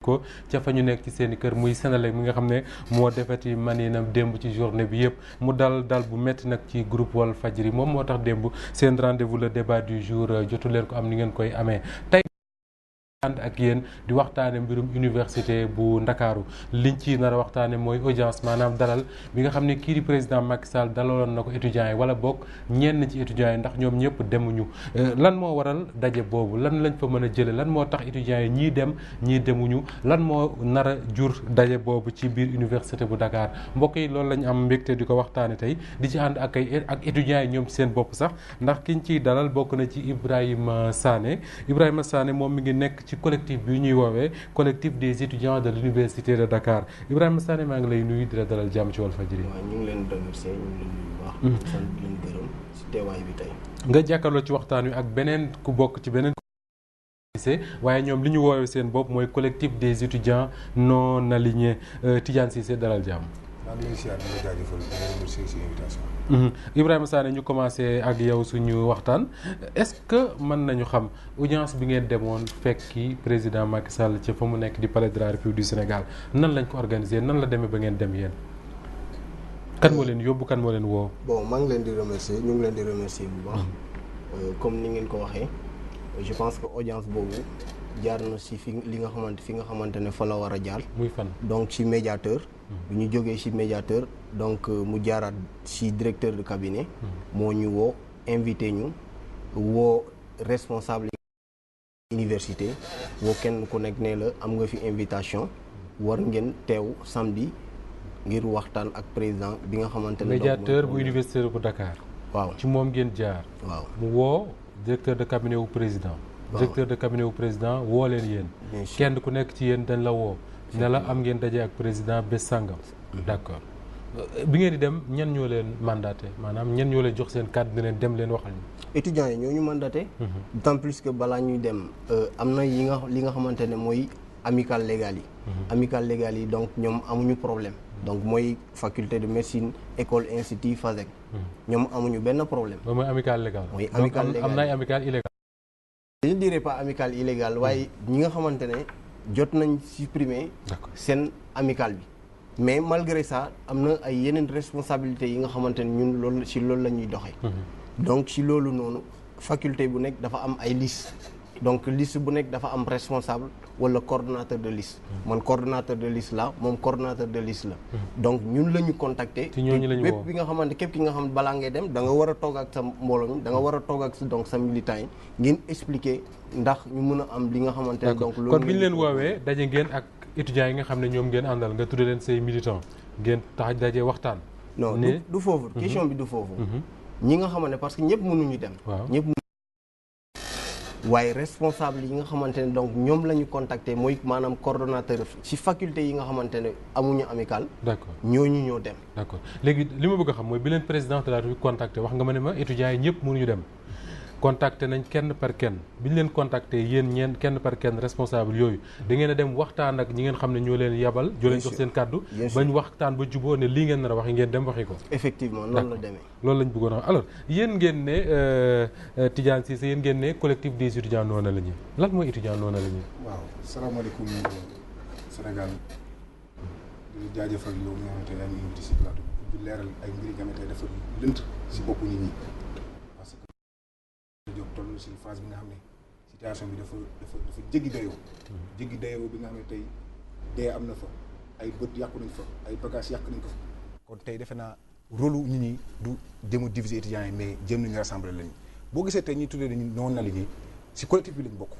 ko ca fa ñu nekk ci seen i kër muy Senelec mi nga xam ne moo defati maninam démb ci journée bi yëpp mu dal bu métti nag ci groupe Walfadjri moom moo tax démb seen rendez-vous le débat du jour jotu leen ko am ni ngeen koy amee tey ànd ak yéen di waxtaane mbirum université bu Ndakaaru liñ ci nar a waxtaane mooy audience maanaam dalal bi nga xam ne kii di président Macky Sall dalaloon na ko étudiants yi wala bokk ñenn ci étudiants yi ndax ñoom ñëpp demuñu lan moo waral daje boobu lan lañ fa mën a jële lan moo tax étudiants yi ñii dem ñii demuñu lan moo nar a jur daje boobu ci biir université bu Dakar mbokk yi loolu lañ am mbégte di ko waxtaane tey di ci ànd ak étudiants yi ñoom ci seen bopp sax ndax kiñ ciy dalal bokk na ci Ibrahima Sané moom mi ngi nekk ci collectif bi ñuy woowee collectif des étudiants de l'université de Dakar Ibrahima Sané maa ngi lay nuyu di la dalal jàmm ci Walfadjri. waaw ñu ngi leen di remercier ñu ngi leen nuyu bu baax. sant leen gërëm ci teewaay bi tey. nga jàkkaarloo ci waxtaan wi ak beneen ku bokk ci beneen. waaye ñoom li ñu woowee seen bopp mooy collectif des étudiants non alignés Tidiane Cissé dalal jàmm. maa ngi lay ziar di la jaajëfal di la remercier ci invitation. Ibrahima Sané ñu commencé ak yow suñu waxtaan est-ce que mën nañu xam audience bi ngeen demoon fekki président Macky Sall ci fa mu nekk di palais de la République du Sénégal nan lañ ko organisé nan la demee ba ngeen dem yéen. kan moo leen yóbbu kan moo leen woo. bon maa ngi leen di remercier ñu ngi leen di remercier bu baax. comme ni ngeen ko waxee je pense que audience boobu jaar na ci fi nga xamante ne fa la war a jaar. muy fan donc ci médiateur. bu ñu jógee ci médiateur donc mu jaaraat ci directeur de cabinet. moo ñu woo invité ñu woo responsable université woo kenn ku nekk ne la am nga fi invitation war ngeen teew samedi ngir waxtaan ak président bi nga xamante ne. médiateur bu université bu Dakar. waaw ci moom ngeen jaar. waaw mu woo directeur de cabinet wu président. directeur de cabinet wu président woo leen yéen. kenn ku nekk ci yéen dañ la woo. ne la am ngeen daje ak président bés sàngam. d'accord bi ngeen di dem ñan ñoo leen mandaté maanaam ñan ñoo leen jox seen kàddu ne leen dem leen waxal ñu. étudiants yi ñoo ñu mandaté. d'autant plus que balaa ñuy dem am na li nga xamante ne mooy amicale légale yi. amicale légale yi donc ñoom amuñu problème. donc mooy faculté de médecine école institut FASEG. ñoom amuñu benn problème. ba mooy amicale légale. mooy amicale légale am na ay amicale illégale. je ne dirais pas amicale illégale waaye ñi nga xamante ne jot nañ supprimer seen amicale bi. mais malgré ça am na ay yeneen responsabilités yi nga xamante ne ñun loolu la ñuy doxee. donc ci loolu noonu faculté bu nekk dafa am ay liste donc liste bu nekk dafa am responsable wala coordonnateur de liste. man coordonnateur de liste la moom coordonnateur de liste la. donc ñun la ñu contacter. ci ñooñu la ñu woo képp ki nga xam balaa ngay dem da nga war a toog ak sa mbooloo mi da nga war a toog ak donc sa militant yi ngeen expliquer ndax ñu mën a am li nga xamante ne. donc loolu kon bi ñu leen woowee daje ngeen ak étudiants yi nga xam ne ñoom ngeen àndal nga tudde leen say militants ngeen tax daje waxtaan. non du foofu. question bi du foofu. ñi nga xamante ne parce que ñëpp mënuñu dem. ñëpp waaye responsable yi nga xamante ne donc ñoom la ñu contacter mooy maanaam coordonnateur ci faculté yi nga xamante ne amuñu amical. d'accord ñooñu ñoo dem. d'accord léegi li ma bëgg a xam mooy bi leen président de la République contacter wax nga ma ne ma étudiants yi ñëpp mënuñu dem. contacté nañ kenn par kenn bi ñu leen contacté yéen kenn par kenn responsable yooyu da ngeen a dem waxtaan ak ñi ngeen xam ne ñoo leen yabal ñoo leen jox seen kàddu bañ waxtaan ba juboo ne lii ngeen nar a wax ngeen dem waxi ko. effectivement noonu la demee. loolu lañ bëggoon a wax alors yéen ngeen ne Tidiane Cissé yéen ngeen ne collectif des étudiants non alignés lan mooy étudiant non aligné. waaw salaamaaleykum Sénégal di jaajëfal yow mi nga xamante ne yaa ngi invité si plateau di leeral ay mbir yi nga xamante ne dafa lënt si boppu nit ñi. jóg toll si phase bi nga xam ne situation bi dafa jéggi dayoo bi nga xam ne tey dee am na fa ay bët yàqu nañ fa ay bagages yàqu nañ ko fa kon tey defe naa rôle nit ñi du jéem a diviser étudiants yi mais jéem nañu rassembler lañu boo gisee tey ñuy tuddee dañu non aligné si collectif bi lañ bokk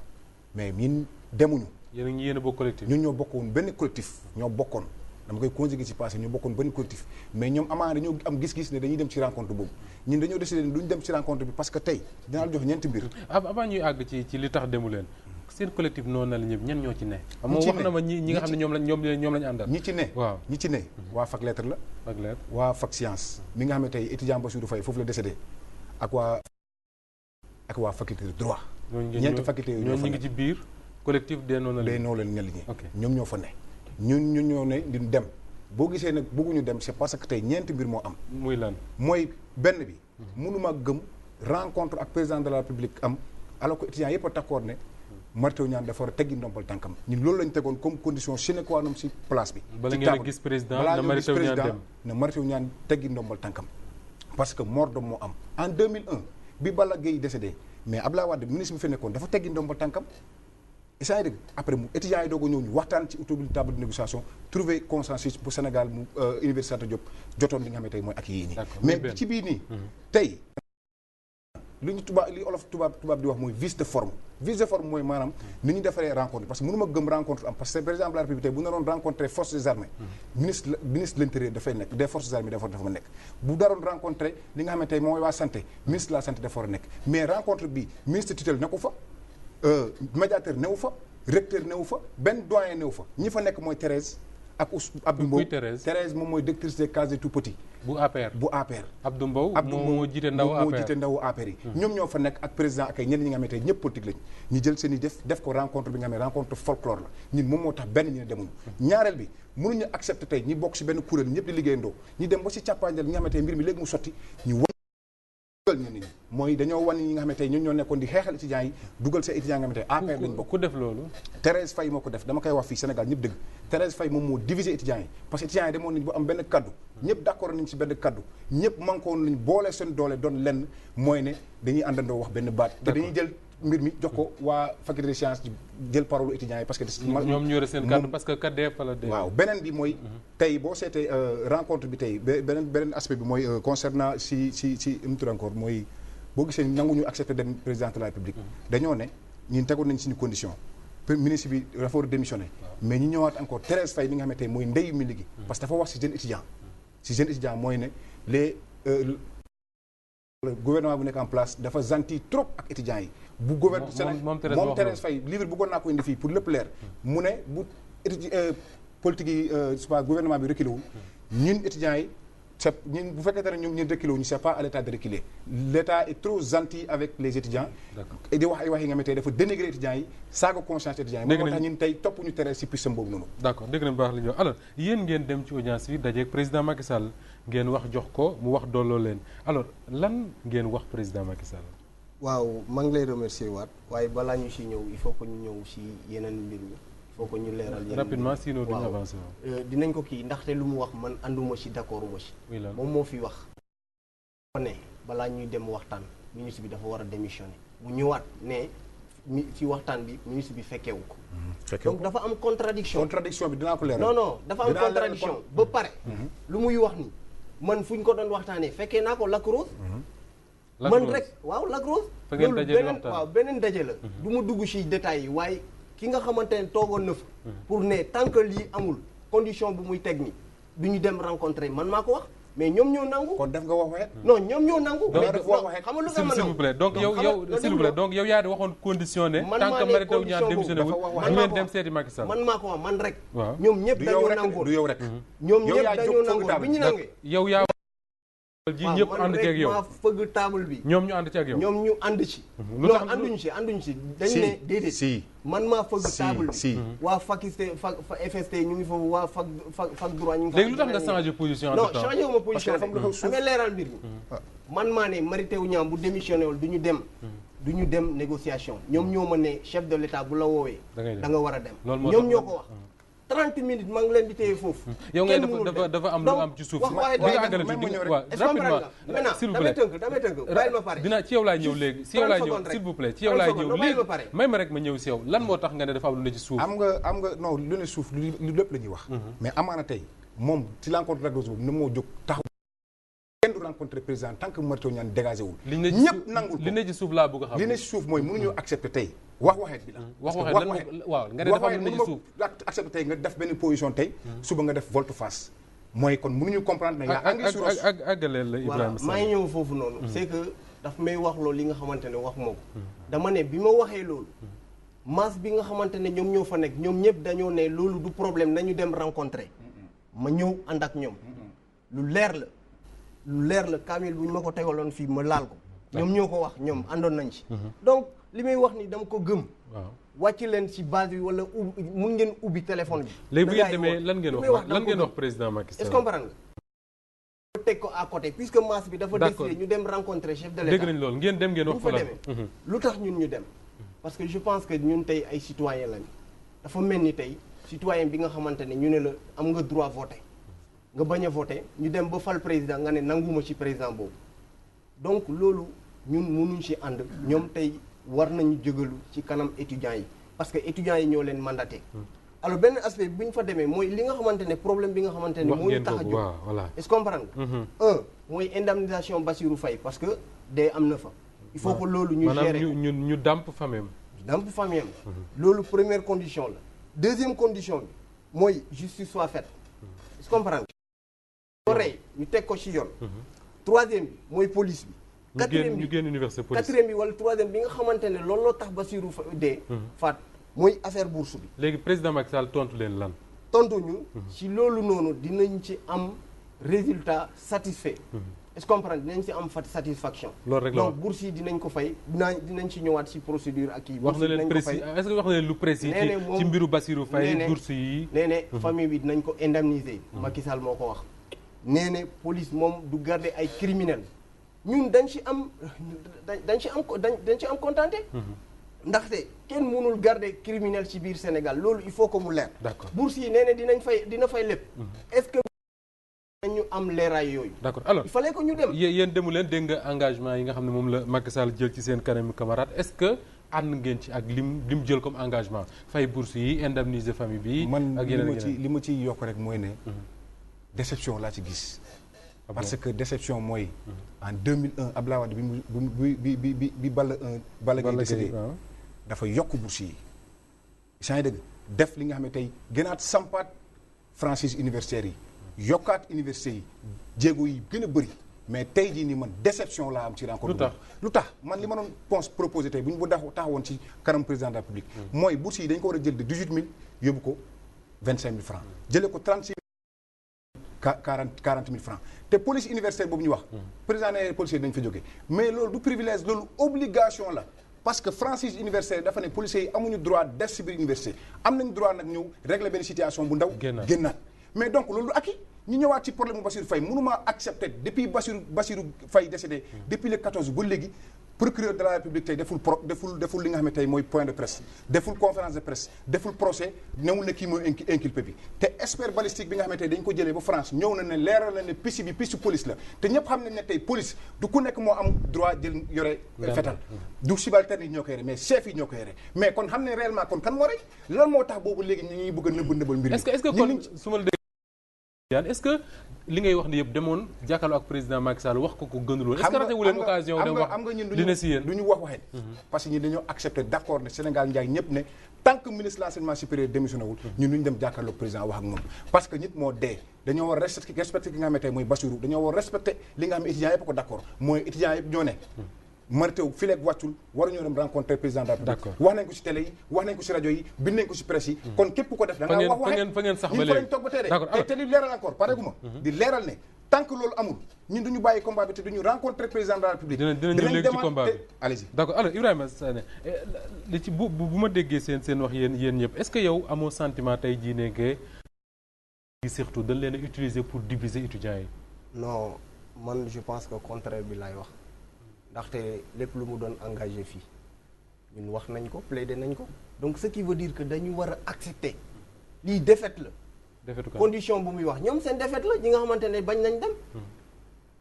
mais ñun demuñu. yéen a bokk collectif. ñun ñoo bokkoon benn collectif ñoo bokkoon dama koy conjuguer ci passé ñoo bokkoon benn collectif mais ñoom amaana dañoo am gis-gis ne dañuy dem ci rencontre boobu ñun dañoo décidé ne duñ dem ci rencontre bi parce que tey dinaa la jox ñeenti mbir. avant ñuy àgg ci li tax demu leen seen collectif non aligné ñëpp ñen ñoo ci ne. ñi ci ne wax na ma ñi nga xam ne ñoom lañ àndal. ñi ci ne waaw ñi ci ne. waa fac lettre la. fac lettre waa fac science. mi nga xam ne tey étudiant Bassirou Faye foofu la décédé ak waa faculté de droit. ñeenti faculté yooyu ñoo fa ne ñoo ngi ci biir collectif des non alignés. ñoom ñoo fa ne. ñun ñoo ne di dem. boo gisee nag bëgguñu dem c'est parce que tey ñeenti mbir moo am. muy lan mooy benn bi. mënuma gëm rencontre ak président de la République am alors que étudiants yëpp a d'accord ne Mary Teuw Niane dafa war a teggi ndombal tànkam ñun loolu lañ tegoon comme condition sine qua non si place bi. bala ngeen a gis président na Mary Teuw Niane dem na Mary Teuw Niane teggi ndombal tànkam parce que mort d'homme moo am en 2001 bi Balla Gaye décédé mais Abdoulaye Wade ministre bi fi nekkoon dafa teggi ndombal tànkam. saa dëgg après mu étudiants yi doog a ñëw ñu waxtaan ci autour de table de négociation trouver consensus pour Sénégal mu Université Anta Diop jotoon li nga xam ne tey mooy ak yii nii mais ci biir nii tey li ñu li olof tubaab di wax mooy vice de forme mooy maanaam ni ñu defaree rencontre parce que mënu ma gëm rencontre am parce que par exemple la République tey bu naroon rencontrer forces des armées ministre de l'intérieur dafay nekk des forces armées dafa nekk bu daroon rencontrer li nga xam ne tey mooy waa santé ministre de la santé dafa war a nekk mais rencontre bi ministre tutelle nekku fa médiateur newu fa recteur newu fa benn doyen newu fa ñi fa nekk mooy Thérèse ak Abdou Mbow. Thérèse moom mooy directrice des cases des tout-petits. bu APR. Abdou Mbow moo jiite ndawu APR yi. ñoom ñoo fa nekk ak président ak ay ñenn ñi nga xamante ne ñëpp politique lañu. ñu jël seen i def ko rencontre bi nga xam ne rencontre folklore la ñun moom moo tax benn ñu ne demuñu. ñaareel bi mënuñu accepter tey ñi bokk si benn kuréel ñëpp di liggéeyandoo ñu dem ba si càppaanjal ñi nga xamante ne mbir mi léegi mu sotti ñu ñi mooy dañoo wan ñi nga xamante ñun ñoo nekkoon di xeexal étudiants yi dugal seen étudiants nga xamante APR lañ bokk ku def loolu Thérèse Faye moo ko def dama koy wax fii Sénégal ñëpp dëgg Thérèse Faye moom moo diviser étudiants yi parce que étudiants yi demoon nañ ba am benn kaddu ñëpp d'accord nañ ci benn kaddu ñëpp manqué woon nañ boole seen doole doon lenn mooy ne dañuy àndandoo wax benn baat te dañuy jël mbir mi jox ko waa faculté de sciences jël parole étudiants yi parce que ñoom ñoo seen kaddu parce que kaddu fa la dee waaw beneen bi mooy tey boo seetee rencontre bi tey beneen aspect bi mooy concernant si mu tudd encore mooy boo gisee nanguñu accepté dem président de la République dañoo ne ñun tegoon nañ suñu condition ministre bi dafa war a démissionné mais ñu ñëwaat encore Thérèse Faye mi nga xamante ne mooy ndeyu mi liggéey parce que dafa wax si jeune étudiant mooy ne les le gouvernement bu nekk en place dafa gentil trop ak étudiants yi bu gouvernement Sénégal moom Thérèse Faye livre bëggoon naa ko indi fii pour lépp leer mu ne bu politique yi soit gouvernement bi reculé wul ñun étudiants yi ñun bu fekkee ne ñun reculé wuñu c'est pas à l'état de reculer l'état est trop gentil avec les étudiants et di wax ay wax yi nga xamante ne dafa dénigrer étudiants yi saaga conscience étudiants yi moo tax ñun tey topp ñu tere si puissance boobu noonu d'accord dégg na baax la ñu wax alors yéen ngeen dem ci audience bi dajeeg président Macky Sall ngeen wax jox ko mu wax dooloo leen alors lan ngeen wax président Macky Sall waaw maa ngi lay remercier waat waaye balaa ñu si ñëw il faut que ñu ñëw si yeneen mbir mi faut que ñu leeral yeneen rapidement sinon duñu avancer dinañ ko kii ndaxte lu mu wax man ànduma si d'accord uma si moom moo fi wax ne balaa ñuy dem waxtaan ministre bi dafa war a démissionner bu ñëwaat ne ci waxtaan bi ministre bi fekkeewu ko donc dafa am contradiction bi dinaa ko leeral non dafa am contradiction ba pare lu muy wax ni man fu ñu ko doon waxtaanee fekkee naa ko Lac Rose man rek waaw Lac Rose loolu beneen daje la du mu dugg ci détails yi waaye ki nga xamante ne toogoon na fa pour ne tant que lii amul condition bu muy teg ni du ñu dem rencontrer man maa ko wax mais ñoom ñoo nangu. kon def nga wax waxet. non ñoom ñoo nangu. xam nga lu nga ma s'il vous plaît donc yow yaa di waxoon conditionné. tant que Mary Teuw Niane démissionné wul du ngeen dem seeti Macky Sall. man maa ko wax man rek. waaw ñoom ñëpp dañoo nangu du yow rek ñoom ñëpp dañoo nangu bi ñu nangee. yow yaa ji ñëpp ànd ci ak yow maa fëgg table bi. ñoom ñu ànd ci ak yow. ñoom ñu ànd ci. lu tax ànduñu ci. dañ ne déedéet. man maa fëgg table bi. waa faculté FST ñu ngi foofu waa fac droit ñu ngi. léegi lu tax nga changé position. non changé wu ma position damay leeral mbir mi. man maa ne Mary Teuw Niane bu démissionné wul du ñu dem négociation ñoom ñoo ma ne chef de l'État bu la woowee. da nga war a dem. ñoom ñoo ko wax. 30 minutes maa ngi leen di téye foofu. yow ngay dafa am lu am ci suuf. wax waaye rapidement s'il vous plaît damay tënk bàyyil ma pare. ci yow laay ñëw léegi ci yow laay ñëw s'il vous plaît ci yow laay ñëw léegi may ma rek ma ñëw ci yow lan moo tax nga ne dafa am lu ne ci suuf. am nga non lu ne suuf lu lépp la ñuy wax. mais amaana tey moom ci rencontre Lac Rose boobu na moo jóg taxaw. kenn du rencontré président tant que Mary Teuw Niane dégagé wul. ñëpp nangul ko li ne ci suuf laa bëgg a xam. li ne ci suuf mooy mënuñu accepter tey wax waxeet bi la. wax waxeet lan waaw nga ne dafa am lu ne ci suuf accepter tey nga def benn position tey. suba nga def volte-face. mooy kon mënuñu comprendre ne yaa angi suros ak àggaleel la Ibrahima Sall. maa ngi ñëw foofu noonu. c'est que daf may wax loolu li nga xamante ne wax moo ko. dama ne bi ma waxee loolu. masse bi nga xamante ne ñoom ñoo fa nekk ñoom ñëpp dañoo ne loolu du problème nañu dem rencontrer. ma ñëw ànd ak ñoom. lu leer la kaamil bu ñu ma ko tegaloon fii ma laal ko. ñoom ñoo ko wax ñoom àndoon nañ ci. donc li may wax ni dama ko gëm. waaw wàcc leen ci base bi wala mun ngeen ubbi téléphone bi. léegi bu ngeen demee lan ngeen wax président Macky Sall. est-ce que comprendre nga. teg ko à côté puisque masse bi dafa décidé ñu dem rencontrer chef de l'État. dégg nañ loolu ngeen dem ngeen wax fa demee lu tax ñun ñu dem parce que je pense que ñun tey ay citoyen lañ dafa mel ni tey citoyen bi nga xamante ne ñu ne la am nga droit voter nga bañ a voter ñu dem ba fal président nga ne nanguma ci président boobu donc loolu ñun mënuñ ci ànd ñoom tey war nañu jógalu ci kanam étudiants yi parce que étudiants yi ñoo leen mandaté alors benn aspect bi ñu fa demee mooy li nga xamante ne problème bi nga xamante ne moo ñu tax a jóg est-ce que comprendre nga mooy indemnisation Bassirou Faye parce que dee am na fa il faut que loolu ñu gérer ñu dàmp famem loolu première condition la deuxième condition bi mooy justice soit faite est-ce que comprendre nga rey ñu teg ko ci yoon troisième bi mooy police bi quatrième bi wala troisième bi nga xamante ne looloo tax Bassirou dee faat mooy affaire bourse bi léegi président Macky Sall tontu leen lan tontuñu ci loolu noonu dinañ ci am résultat satisfait est-ce que comprendre dinañ ci am satisfaction donc bourse yi dinañ ko fay dinañ ci ñëwaat ci procédure ak kii wax na leen précis est-ce que wax na leen lu précis ci mbiru Bassirou Faye bourse yi nee ne famille bi dinañ ko indemniser Macky Sall moo ko wax nee ne police moom du garder ay criminels ñun dañ ci am contenté ndaxte kenn mënul garder criminel ci biir Sénégal loolu il faut que mu leer bourse yi nee ne dina fay lépp est-ce que ñu am leeraay yooyu d'accord alors il fallait que ñu dem yéen demu leen dégg nga engagement yi nga xam ne moom la Macky Sall jël ci seen kanamu camarade est-ce que ànd ngeen ci ak lim jël comme engagement fay bourse yi indemniser famille bi ak yeneen li ma ci yokk rek mooy ne déception laa ci gis parce que déception mooy en 2001 Abdoulaye Wade bi Balla Gaye décédé dafa yokk bourse yi saa ngi dëgg def li nga xam ne tey gënaat sampaat franchise universitaire yi yokkaat université yi jéego yi gën a bëri mais tey jii nii man déception laa am ci rencontre lu tax man li ma doon proposé tey bu ñu bu taxawoon ci kanam président de la République mooy bourse yi dañ ko war a jël de 18000 yóbbu ko 25000 francs jëlee ko 36000 40000 francs te police universitaire boobu ñu wax président ne policier dañ fa jógee mais loolu du privilège loolu obligation la parce que franchise universitaire dafa ne policiers yi amuñu droit def ci biir université am nañu droit nag ñëw régler benn situation bu ndaw génnaat mais donc loolu akki ñu ñëwaat ci problème bu Bassirou Faye mënuma accepter depuis Bassirou Faye décédé depuis le 14 ba léegi procureur de la République tey deful li nga xam ne tey mooy point de presse deful conférence de presse deful procès newul ne kii mooy inculpé bi te expert balistique bi nga xam ne tey dañ ko jëlee ba France ñëw na ne leeral na ne piste bi piste police la te ñëpp xam nañ ne tey police du ku nekk moo am droit jël yore fetal du subalterne yi ñoo koy yore mais chef yi ñoo koy yore mais kon xam ne réellement kon kan moo rey lan moo tax boobu léegi ñu ngi bëgg a nëbbal mbir est-ce que li ngay wax ni yëpp demoon jàkkaarloo ak président Macky Sall wax ko gënuloon est-ce que raté wu leen occasion dem wax am nga ñun dina si yéen du ñu wax waxee parce que ñun dañoo accepté d'accord ne Sénégal njaay ñëpp ne tant que ministre de l'enseignement supérieur démissionné wul ñun ñu dem jàkkaarloo président wax ak moom parce que nit moo dee dañoo war a respecté ki nga xam ne tey mooy Bassirou dañoo war a respecté li nga xam ne étudiants yëpp ko d'accord mooy étudiants yëpp ñoo ne maritew fi leeg wàccul waruñoo dem rencontrer président de la République wax nañ ko ci télé yi wax nañ ko ci rajo yi bind nañ ko ci presse yi kon képp ko def da nga wax waxee fa ngeen sax ba ñun fa léegi lañ toog ba tey te li leeral encore pareeguma di leeral ne tant que loolu amul ñun duñu bàyyi combat bi te duñu rencontrer président de la République dinañ ñëw léegi ci combat bi allez-y d'accord alors Ibrahima Sané li ci bu ma déggee seen wax yéen ñëpp est-ce que yow amoo sentiment tey jii ne que surtout dañ leen a utiliser pour diviser étudiants yi non man je pense que contraire bi laay wax ndaxte lépp lu mu doon engagé fii ñun wax nañ ko plaider nañ ko donc ce qui veut dire que dañu war a accepter lii défaite la condition bu muy wax ñoom seen défaite la ñi nga xamante ne bañ nañ dem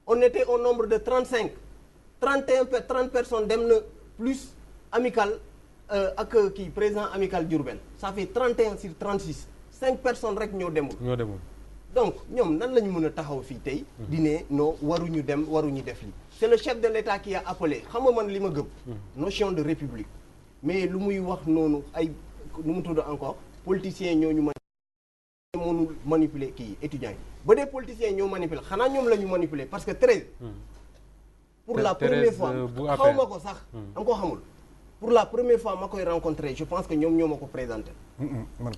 on était au nombre de 30 personnes dem na plus amical ak kii président amical Diourbel ça fait 31 sur 36 5 personnes rek ñoo demul donc ñoom nan la ñu mën a taxaw fii tey di ne non waruñu dem waruñu def lii c'est le chef de l'État qui a appelé xam nga man li ma gëm notion de république mais lu muy wax noonu ay nu mu tudd encore politiciens ñooñu mënul manipuler kii étudiants yi ba dee politiciens ñoo manipuler xanaa ñoom la ñu manipuler parce que 13 pour la première fois xaw ma ko sax am koo xamul pour la première fois ma koy rencontrer je pense que ñoom ñoo ma ko présenté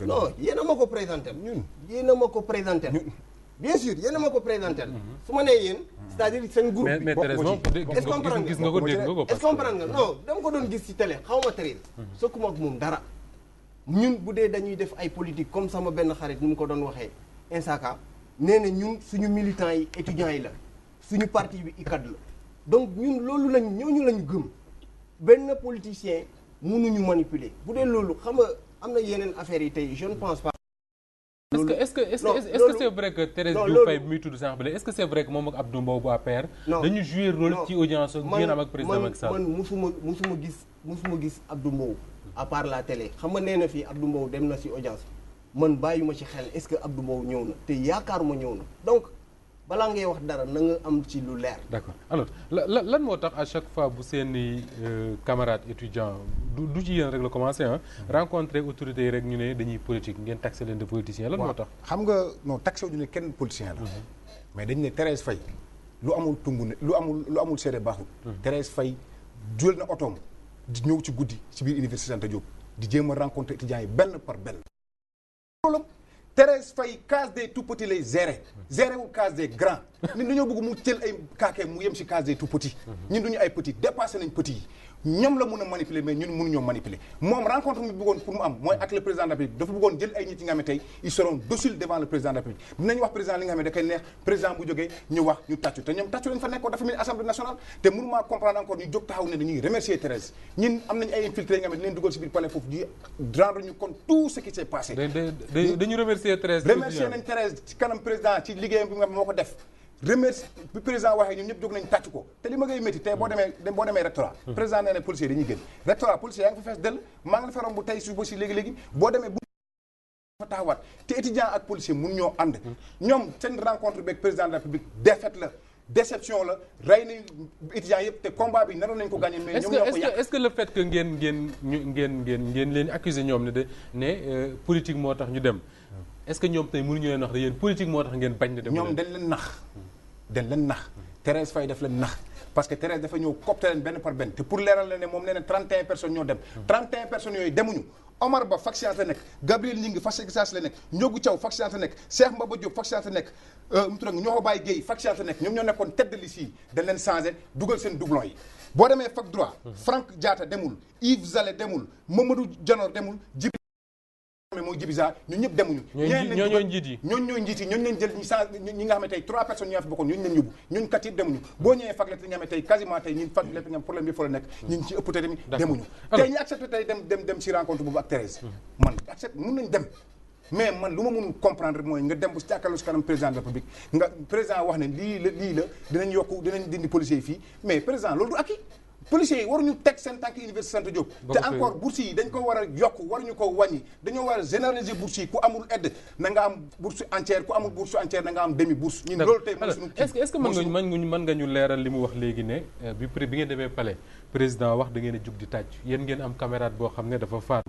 non yéen a ma ko présenté yéen a ma ko présenté bien sûr yéen a ma ko présenté su ma nee yéen c'est-à-dire seen groupe bi mais Thérèse moom est-ce que comprendre gis nga ko dégg nga ko est-ce que comprendre nga non dama ko doon gis ci télé xaw ma Thérèse sokkuma ak moom dara ñun bu dee dañuy def ay politique comme sama benn xarit ni mu ko doon waxee insaka nee na ñun suñu militants yi étudiants yi la suñu parti bi ICAD la donc ñun loolu lañ ñooñu lañu gëm benn politicien mënuñu manipuler bu dee loolu xam nga am na yeneen affaires yi tey je ne pense pas. est-ce que c'est vrai que Thérèse Diouf Faye bi muy tudd sànq est-ce que c'est vrai que moom ak Abdou Mbow bu APR dañu jouer rôle ci audience ak ngeen am ak président Macky Sall man musuma gis Abdou Mbow à part la télé xam nga nee na fii Abdou Mbow dem na ci audience man bàyyuma ci xel est-ce que Abdou Mbow ñëw na te yaakaaruma ñëw na donc balaa ngay wax dara na nga am ci lu leer. d'accord alors lan moo tax à chaque fois bu seeni camarades étudiants du ci yéen rek la commencé rencontrer autorités yi rek ñu ne dañuy politique ngeen taxé leen de politiciens lan moo tax. xam nga non taxé wu ñu ne kenn politicien la. mais dañu ne Thérèse Faye lu amul tungu ne lu amul seede baaxul. Thérèse Faye jël na otoom di ñëw ci guddi ci biir université Anta Diop di jéem a rencontrer étudiants yi benn par benn. Thérèse Faye case des tout petits lay géré wul case des grands ñun dañoo bëgg mu jël ay kaakee mu yem ci case des tout petits ñun duñu ay petits dépassé nañ petits yi ñoom la mun a manipuler mais ñun mënuñoo manipuler moom rencontre mu bëggoon pour mu am mooy ak le président de la République dafa bëggoon jël ay nit yi nga xam ne tey ils seront dociles devant le président de la République dinañ wax président li nga xam ne da koy neex président bu jógee ñu wax ñu tàccu te ñoom tàccu lañ fa nekkoon dafa mel ni assemblée nationale te mënumaa comprendre encore ñu jóg taxaw ne dañuy remercier Thérèse ñun am nañ ay infiltrés yi nga xam ne dinañ dugal ci biir palais foofu di rendre ñu compte tout ce qui s'est passé dañu remercier Thérèse remercier nañ Thérèse ci kanam président ci liggéeyam bi nga xam ne moo ko def remercie bi président waxee ñun ñëpp jóg nañ tàcc ko te li ma ngay métti tey boo demee rectorat président nee na policier dañuy génn rectorat policier yaa ngi fa fees dell maa ngi la fa romb bu tey suba si léegi-léegi boo demee bu fa taxawaat te étudiant ak policier mun ñoo ànd ñoom seen rencontre beeg président de la République défaite la déception la rey nañ étudiants yëpp te combat bi naroon nañ ko gagné mais ñoom ñoo ko yàq est-ce que le fait que ngeen leen accuser ñoom ne politique moo tax ñu dem est-ce que ñoom tey mënuñu leen wax ne yéen politique moo tax ngeen bañ na dem ñoom dañ leen nax Thérèse Faye daf leen nax parce que Thérèse dafa ñëw copte leen benn par benn te pour leeral la ne moom nee na 31 personnes ñoo dem 31 personnes yooyu demuñu Omar Ba fac science la nekk Gabriel Gningue fac science la nekk Ndiogou Thiaw fac science la nekk Cheikh Mbaba Diop fac science la nekk mu tudd Ñoxo Baye Guèye fac science la nekk ñoom ñoo nekkoon tête de liste yi dañ leen changé dugal seen doublon yi boo demee fac droit Franck Diatta demul Yves Zale demul Mamadou Dianor demul mooy Djibiza ñun ñëpp demuñu ñooñooy njiit yi ñooñu leen jël ñi nga xam ne tey 3 personnes ñoo fi bokkoon ñooñu leen yóbbu ñun kat yëpp demuñu boo ñëwee fac lettre nga xam ne tey quasiment tey ñun fac lettre nga xam problème bi fa la nekk ñun ci ëpp tey tamit demuñu tey ñu accepté tey dem ci rencontre boobu ak Thérèse man accepté mën nañ dem mais man lu ma mënul comprendre mooy nga dem bu jàkkaarloo si kanam président de la République nga président wax ne lii la dinañ dindi policiers yi fii mais président loolu du akki policiers yi waruñu teg seen tànk université Anta Diop te encore bourse yi dañ ko war a yokk waruñu ko wàññi dañoo war a généraliser bourse yi ku amul aide na nga am bourse entière ku amul bourse entière na nga am demi bourse ñun loolu tey mooy suñu est-ce que mën nga ñu leeral li mu wax léegi ne bi ngeen demee palais président wax da ngeen a jug di tàcc yéen ngeen am camarade boo xam ne dafa faat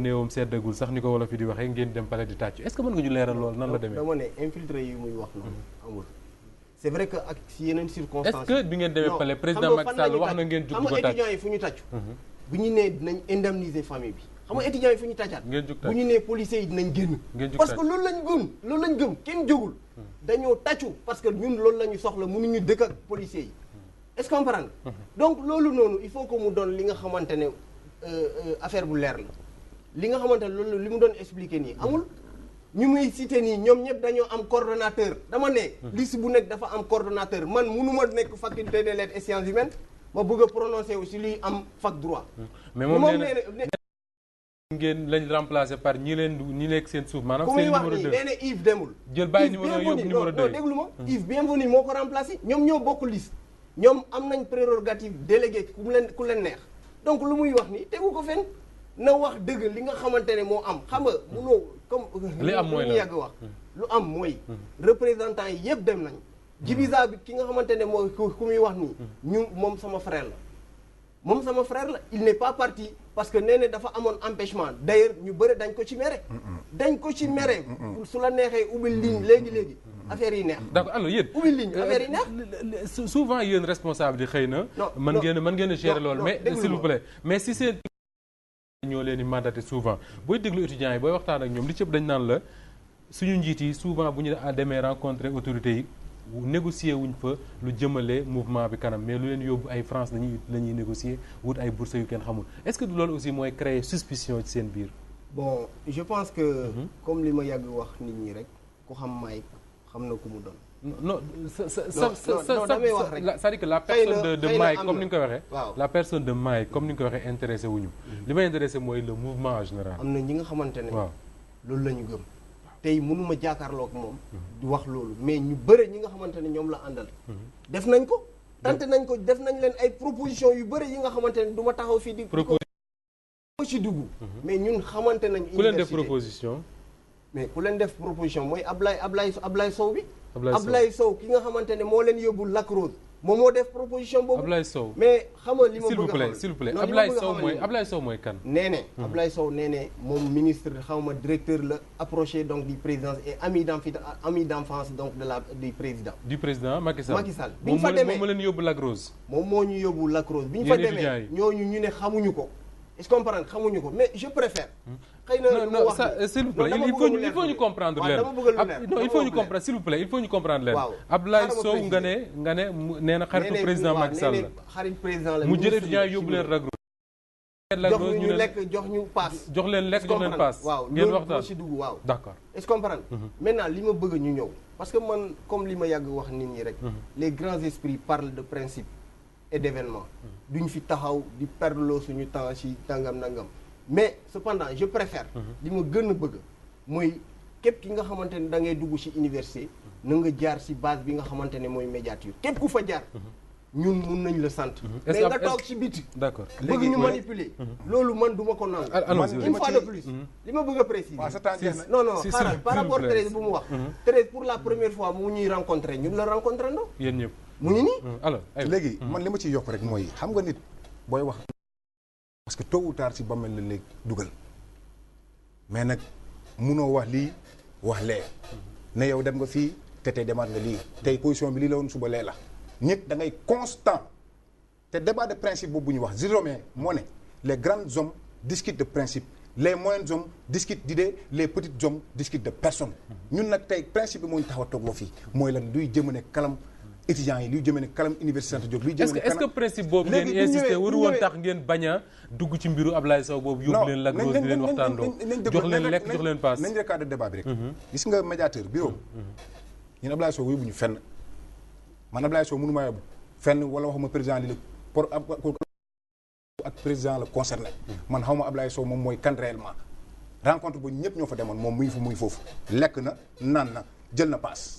néewam seddagul sax ni ko wolof yi di waxee ngeen dem palais di tàcc est-ce que mën nga ñu leeral loolu nan la demee dama ne infiltré yi muy wax noonu amul c'est vrai que ak si yeneen circonstances est-ce que bi ngeen demee palais président Macky Sall wax na ngeen jug di ko tàcc étudiants yi fu ñu tàccu bu ñu nee dinañ indemniser famille bi xam nga étudiants yi fu ñu tàccaat bu ñu nee policiers yi dinañ génn parce que loolu lañ gëm kenn jógul dañoo tàccu parce que ñun loolu la ñu soxla mënuñu dëkk ak policiers yi est-ce que comprendre donc loolu noonu il faut que mu doon li nga xamante ne affaire bu leer la li nga xamante ne loolu li mu doon expliquer nii amul ñu muy cité nii ñoom ñëpp dañoo am coordonnateur dama ne liste bu nekk dafa am coordonnateur man mënuma nekk faculté des lettres et sciences humaines ma bëgg a prononcer aussi luy am fac droit mais moom nee ngeen lañ remplacé par ñi nekk seen suuf maanaam ku muy wax nii nee na Yves demul jël bàyyi numéro yóbbu numéro 2 déglu ma Yves bienvenue moo ko remplacé ñoom ñoo bokk liste ñoom am nañ prérogative délégué ku leen neex donc lu muy wax nii tegu ko fenn na wax dëgg li nga xamante ne moo am xam nga munoo comme li am mooy ñu yàgg wax lu am mooy représentant yi yëpp dem nañ Djibiza bi ki nga xamante ne mooy ku muy wax nii moom sama frère la il n'est pas parti parce que nee na dafa amoon empêchement d'ailleurs ñu bëri dañ ko ci mere su la neexee ubbil ligne léegi affaire yi neex d'accord alors yéen ubbil ligne affaire yi neex souvent yéen responsable yi xëy na mën ngeen a gérer loolu mais s'il vous plaît mais si c'est ñoo leen di mandaté souvent booy déglu étudiants yi booy waxtaan ak ñoom li ci ëpp dañ naan la suñu njiit yi souvent bu ñu demee rencontrer autorités yi négocier wuñ fa lu jëmale mouvement bi kanam mais lu leen yóbbu ay France la ñuy négocier wut ay bourses yu kenn xamul est-ce que du loolu aussi mooy créer suspicion ci seen biir bon je pense que comme li ma yàgg wax nit ñi rek ku xam Mike xam na ku mu doon non damay wax rek c'est-à-dire que la personne de Maï comme ni nga ko waxee. waaw la personne de Maï comme ni nga ko waxee intéressé wuñu li may intéressé mooy le mouvement en général. am na ñi nga xamante ne. waaw loolu la ñu gëm. tey mënuma jàkkaarloo ak moom. di wax loolu mais ñu bëre ñi nga xamante ne ñoom la àndal. def nañ ko. tante nañ ko def nañ leen ay proposition yu bëre yi nga xamante ne du ma taxaw fii di. ci dugg. mais ñun xamante nañ. ku leen def proposition. mais ku leen def proposition mooy Ablaye Sow bi. Ablaye Sow ki nga xamante ne moo leen yóbbu Lac Rose moom moo def proposition boobu. Ablaye Sow mais xam nga li ma bëgg a xam s'il vous plaît non Ablaye Sow mooy kan. nee Ablaye Sow nee moom ministre xaw ma directeur la approché donc du président et ami d'enfance donc du président. du président Macky Sall. bi ñu fa demee moom moo leen yóbbu Lac Rose. moom moo ñu yóbbu Lac Rose bi ñu fa demee ñooñu ñu ne xamuñu ko. est-ce que comprendre xamuñu ko mais je préfère. xëy na non ça s'il vous plaît il faut ñu comprendre leen. non il faut ñu comprendre s'il vous plaît il faut ñu comprendre leen. waaw Ablaye Sow nga ne nee na xaritu président Macky Sall la. xarit président la mu jël étudiant yóbbu leen Lac Rose. jox ñu lekk jox ñu paas. jox leen lekk jox leen paas. waaw ngeen loolu waxtaan moo si dugg waaw. d'accord est-ce que comprendre. maintenant li ma bëgg ñu ñëw. parce que man comme li ma yàgg wax nit ñi rek. les grands esprits parlent de principe et d'événement. duñ fi taxaw di perdre suñu temps ci nangam. mais cependant je préfère. li ma gën a bëgg mooy képp ki nga xamante ne da ngay dugg ci université. na nga jaar ci base bi nga xamante ne mooy médiature képp ku fa jaar. ñun mun nañ la sant. mais nga toog ci biti. d'accord bëgg ñu manipuler. loolu man du ma ko nangu. une fois de plus. li ma bëgg a préciser. non xaaral par rapport Thérèse bu mu wax. Thérèse pour la première fois mu ñuy rencontrer ñun la rencontrer ndo yéen ñëpp. mu ngi nii. alors léegi man li ma ciy yokk rek mooy xam nga nit booy wax. parce que tôt ou tard si bàmmeel la léegi dugal mais nag munoo wax lii wax lee ne yow dem nga fii te tey demaat nga lii tey position bi lii la woon suba lee la nit da ngay constant te débat de principe boobu bu ñu wax Jérôme moo ne les grands hommes discutent de principe les moyens hommes discutent d'idées les petits hommes discutent de personnes ñun nag tey principe bi moo ñu taxaw a toogloo fii mooy lan luy jëmane kalam étudiants yi luy jëmee ne kalam université Anta Diop luy jëmee ne est-ce que principe boobu ngeen insister waru woon tax ngeen bañ a dugg ci mbiru Ablaye Sow boobu yóbbu leen Lac Rose di leen waxtaandoo jox leen lekk jox leen paas nañ recadrer débat bi rek gis nga médiateur bureau ñun Ablaye Sow yóbbu ñu fenn man Ablaye Sow mënu maa yóbbu fenn wala waxuma président li la pour ak président la concerné man xaw ma Ablaye Sow moom mooy kan réellement rencontre ba ñëpp ñoo fa demoon moom mu ngi foofu lekk na naan na jël na paas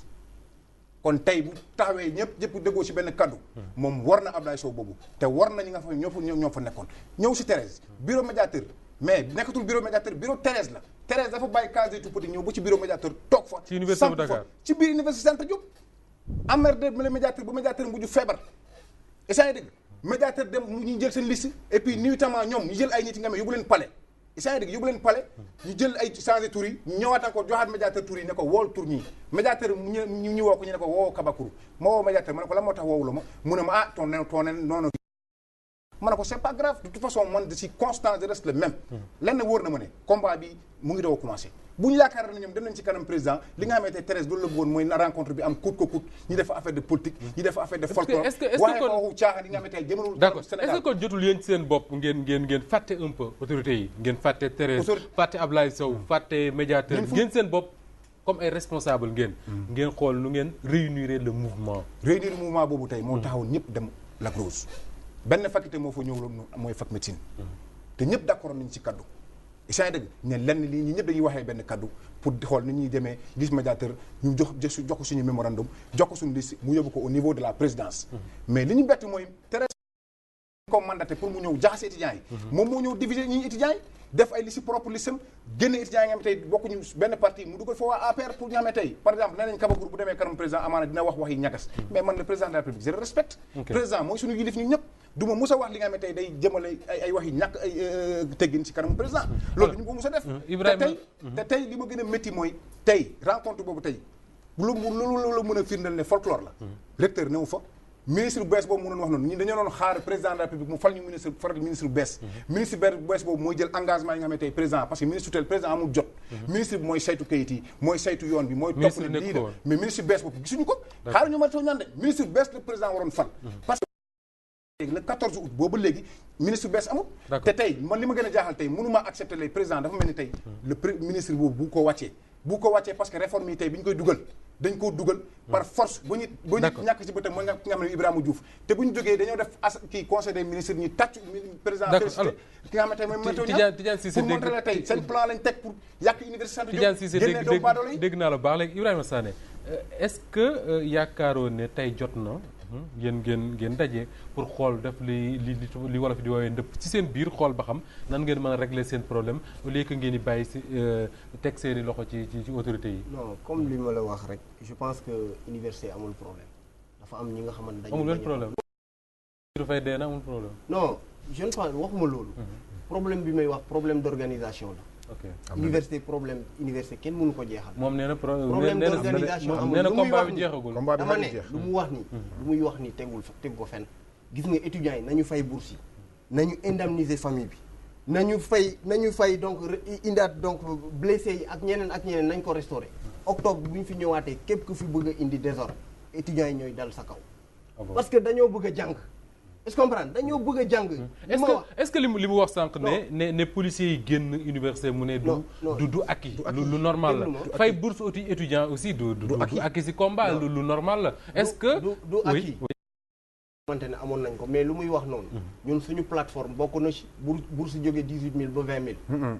kon tey bu taxawee ñëpp déggoo ci benn kaddu moom war na Ablaye Sow boobu te war na ñi nga xam ne ñoo fa nekkoon ñëw si Thérèse bureau médiateur mais nekkatul bureau médiateur bureau Thérèse la Thérèse dafa bàyyi case des tout-petits ñëw ba ci bureau médiateur toog fa ci université bu Dakar ci biir université Anta Diop emmerdé le médiateur bu médiateur mujj feebar esa ngi dégg médiateur dem mu ñu jël seen liste et puis nuitamment ñoom ñu jël ay nit nga xam ne yóbbu leen palais esa ngi dégg yóbbu leen palais ñu jël ay changé tur yi ñëwaat encore joxaat médiateur tur yi ne ko wool tur ñii médiateur ñu woo ko ñu ne ko woo Kabakuru ma woo médiateur ma ne ko la moo tax woowu la ma mu ne ma ah ton noonu ma ne ko c'est pas grave de toute façon man de si constant je reste le même lenn wóor na ma ne combat bi mu ngi doog a commencé bu ñu yaakaar na ñoom dem nañ ci kanam président li nga xamante Thérèse loolu la bëggoon mooy na rencontre bi am coûte que coûte ñu def affaire de politique ñu def affaire de folklore waaye ko waxu caaxaan yi nga xamante jëmalul d'accord est-ce que kon jotul yéen ci seen bopp ngeen fàtte un peu autorités yi ngeen fàtte Thérèse fàtte Ablaye Sow fàtte médiateur ngeen seen bopp comme ay responsable ngeen xool nu ngeen réunir le mouvement boobu tey moo taxaw ñëpp dem Lac Rose benn faculté moo fa ñëwloon mooy fac médecine te ñëpp d'accord nañ ci kaddu isaan dëgg ne lenn lii ñi ñëpp dañuy waxee benn kaddu pour xool ni ñuy demee gis médiateur ñu jox ko suñu mémorandum jox ko suñu liste mu yóbbu ko au niveau de la présidence mais li ñu bett mooy Thérèse ko mandaté pour mu ñëw jaxase étudiants yi moom moo ñëw diviser ñi étudiants yi def ay liste propre listam génne étudiants yi nga xam tey bokkuñu benn parti mu dugal fa waa APR pour ñu xamee tey par exemple nee nañ Kabakour bu demee kanam président amaana dina wax yi ñagas mais man le président de la République je le respecte président mooy suñu yilif ñu ñëpp du ma mus a wax li nga xam ne tey day jëmale ay wax yi ñàkk ay teggin ci kanam président loolu dañu ko mus a def te tey li ma gën a métti mooy tey rencontre boobu tey loolu la mën a firndeel ne folklore la recteur newu fa ministre bu bees boobu mënoon wax noonu ñun dañoo doon xaar président de la République mu fal ñu ministre bu bees ministre bu bees boobu mooy jël engagement yi nga xam ne tey président parce que ministre tutelle président amul jot ministre bi mooy saytu kayit yi mooy saytu yoon bi mooy topp ne lii la mais ministre bu bees boobu gisuñu ko xaar ñu ma taw ñaan de ministre bu bees le président waroon fal parce que le 14 août boobu léegi ministre bu bees amul te tey man li ma gën a jaaxal tey mënuma accepter les président dafa mel ni tey le ministre boobu bu ko wàccee parce que réforme yi tey bi ñu koy dugal dañ koo dugal par force bu ñu ñàkk ci bëtam mooy nga xam ne Ibrahima Diouf te bu ñu jógee dañoo def kii conseil des ministres ñu tàccu président félicité ki nga xam ne tey mooy météo Tidiane Cissé pour montrer la tey seen plan lañ teg pour yàq université Tidiane Cissé dégg naa la baax léegi Ibrahima Sané est-ce que yaakaaroo ne tey jot na yéen ngeen daje pour xool def li wolof di woowee ndëpp ci seen biir xool ba xam nan ngeen mën a régler seen problème au lieu que ngeen di bàyyi si teg seen i loxo ci autorités yi. non comme li ma la wax rek je pense que université amul problème dafa am ñi nga xamante dañu amul benn problème. dafay dee na amul problème. non je ne pense waxuma loolu. problème bi may wax problème d'organisation la. ok université problème université kenn mënu ko jeexal. moom nee na problème d'organisation amul nee na combat bi jeexagul. dama ne lu mu wax nii. lu muy wax nii tegu ko fenn. gis nga étudiants yi nañu fay bourse yi nañu indemniser famille bi nañu fay donc indaat donc blessé yi ak ñeneen nañ ko restaurer. octobre bu ñu fi ñëwaatee képp ku fi bëgg a indi désordre étudiants yi ñooy dal sa kaw. parce que dañoo bëgg a jàng. est-ce que comprendre dañoo bëgg a jàng. est-ce que li mu wax sànq ne policiers yi génn université mu ne. du acquis lu normal la. fay bourse étudiant aussi du acquis ci combat lu normal la. est-ce que du acquis. xamante ne amoon nañ ko mais lu muy wax noonu. ñun suñu plateforme bokk na ci bourse jógee 18 000 ba 20 000.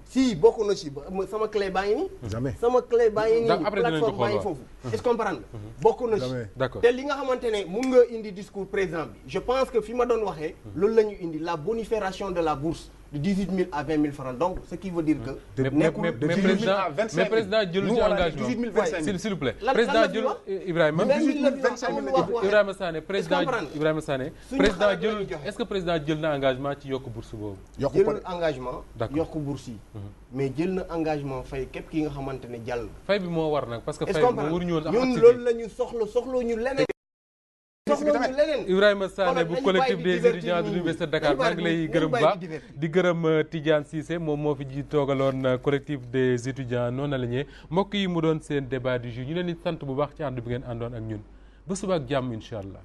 si bokk na ci sama clé baa ngi nii. jamais sama clé baa ngi nii. après dinañ ko plateforme baa ngi foofu. est-ce que comprendre nga. bokk na ci. d'accord te li nga xamante ne mun nga indi discours président bi. je pense que fi ma doon waxee. loolu la ñu indi la bonification de la bourse de 18 000 à 20 000 francs donc ce qui veut dire que. mais président jëlu ci engagement 18 000 25 000 s'il vous plaît. président jëlu Ibrahima. 25 000 Ibrahima Sané président Ibrahima Sané. président jël est-ce que président jël na engagement ci yokk bourse boobu. jëlul engagement. yokk bourse yi. mais jël na engagement fay képp ki nga xamante ne jàll. fay bi moo war nag parce que fay bi moo waruñu woon ñun loolu la ñu soxla ñu leneen. Ibrahima Sané bu collectif des étudiants de l'université de Dakar maa ngi lay gërëm bu baax di gërëm Tidiane Cissé moom moo fi ji toogaloon collectif des étudiants non alignés mbokk yi mu doon seen débat du jour ñu leen di sant bu baax ci ànd bi ngeen àndoon ak ñun ba suba ak jàmm incha allah.